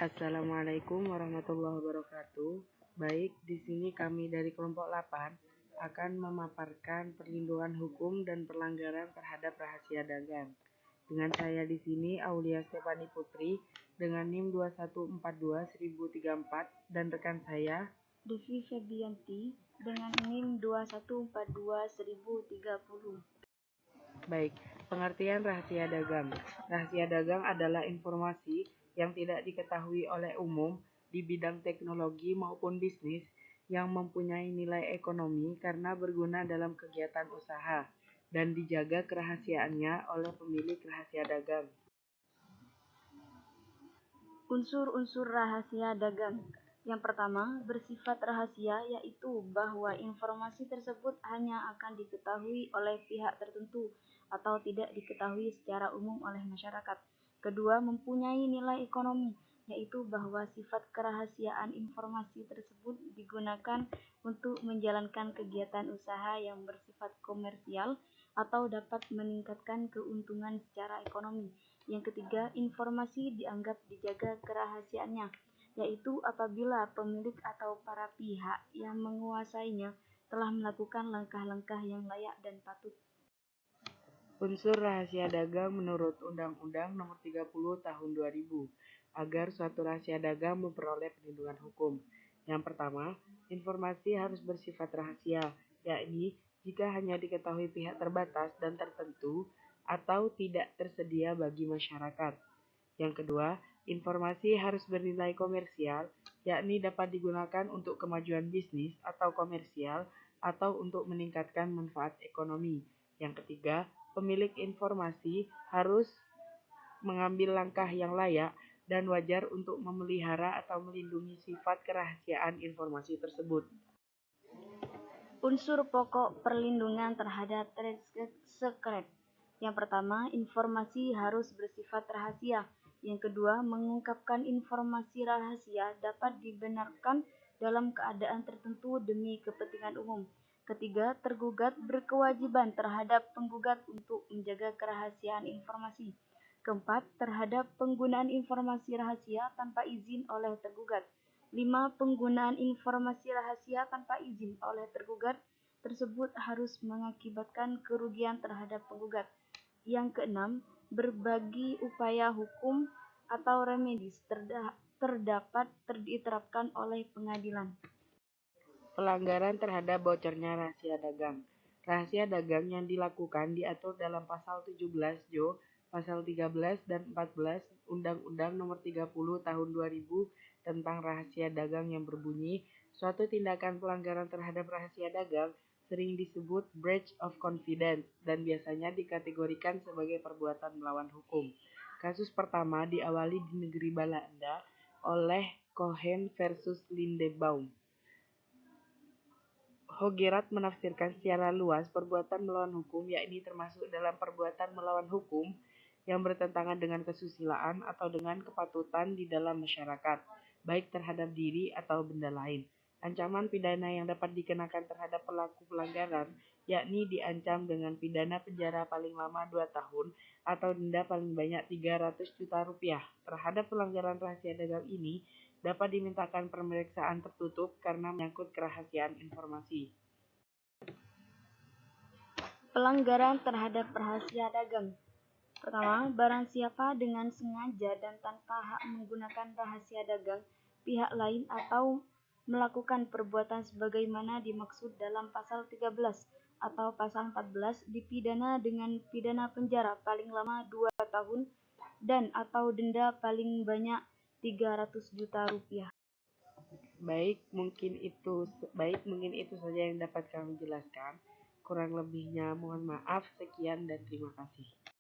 Assalamualaikum warahmatullahi wabarakatuh. Baik, di sini kami dari kelompok 8 akan memaparkan perlindungan hukum dan pelanggaran terhadap rahasia dagang. Dengan saya di sini Aulia Stefani Putri dengan NIM 2142-1034 dan rekan saya Devi Febianti dengan NIM 2142-1030. Baik, pengertian rahasia dagang. Rahasia dagang adalah informasi yang tidak diketahui oleh umum di bidang teknologi maupun bisnis yang mempunyai nilai ekonomi karena berguna dalam kegiatan usaha dan dijaga kerahasiaannya oleh pemilik rahasia dagang. Unsur-unsur rahasia dagang. Yang pertama, bersifat rahasia, yaitu bahwa informasi tersebut hanya akan diketahui oleh pihak tertentu atau tidak diketahui secara umum oleh masyarakat. Kedua, mempunyai nilai ekonomi, yaitu bahwa sifat kerahasiaan informasi tersebut digunakan untuk menjalankan kegiatan usaha yang bersifat komersial atau dapat meningkatkan keuntungan secara ekonomi. Yang ketiga, informasi dianggap dijaga kerahasiaannya, yaitu apabila pemilik atau para pihak yang menguasainya telah melakukan langkah-langkah yang layak dan patut. Unsur rahasia dagang menurut Undang-Undang Nomor 30 Tahun 2000 agar suatu rahasia dagang memperoleh perlindungan hukum. Yang pertama, informasi harus bersifat rahasia, yakni jika hanya diketahui pihak terbatas dan tertentu atau tidak tersedia bagi masyarakat. Yang kedua, informasi harus bernilai komersial, yakni dapat digunakan untuk kemajuan bisnis atau komersial atau untuk meningkatkan manfaat ekonomi. Yang ketiga, pemilik informasi harus mengambil langkah yang layak dan wajar untuk memelihara atau melindungi sifat kerahasiaan informasi tersebut. Unsur pokok perlindungan terhadap trade secret. Yang pertama, informasi harus bersifat rahasia. Yang kedua, mengungkapkan informasi rahasia dapat dibenarkan dalam keadaan tertentu demi kepentingan umum. Ketiga, tergugat berkewajiban terhadap penggugat untuk menjaga kerahasiaan informasi. Keempat, terhadap penggunaan informasi rahasia tanpa izin oleh tergugat. 5. Penggunaan informasi rahasia tanpa izin oleh tergugat tersebut harus mengakibatkan kerugian terhadap penggugat. Yang keenam, berbagi upaya hukum atau remedis terdapat diterapkan oleh pengadilan. Pelanggaran terhadap bocornya rahasia dagang. Rahasia dagang yang dilakukan diatur dalam pasal 17 Jo, pasal 13 dan 14 Undang-Undang Nomor 30 Tahun 2000 tentang rahasia dagang yang berbunyi, suatu tindakan pelanggaran terhadap rahasia dagang sering disebut breach of confidence dan biasanya dikategorikan sebagai perbuatan melawan hukum. Kasus pertama diawali di negeri Belanda oleh Cohen versus Lindebaum. Hogerat menafsirkan secara luas perbuatan melawan hukum, yakni termasuk dalam perbuatan melawan hukum yang bertentangan dengan kesusilaan atau dengan kepatutan di dalam masyarakat, baik terhadap diri atau benda lain. Ancaman pidana yang dapat dikenakan terhadap pelaku pelanggaran, yakni diancam dengan pidana penjara paling lama 2 tahun atau denda paling banyak 300 juta rupiah. Terhadap pelanggaran rahasia dagang ini, dapat dimintakan pemeriksaan tertutup karena menyangkut kerahasiaan informasi. Pelanggaran terhadap rahasia dagang. Pertama, barang siapa dengan sengaja dan tanpa hak menggunakan rahasia dagang pihak lain atau melakukan perbuatan sebagaimana dimaksud dalam pasal 13 atau pasal 14 dipidana dengan pidana penjara paling lama 2 tahun dan atau denda paling banyak 300 juta rupiah. Baik, mungkin itu saja yang dapat kami jelaskan. Kurang lebihnya mohon maaf. Sekian dan terima kasih.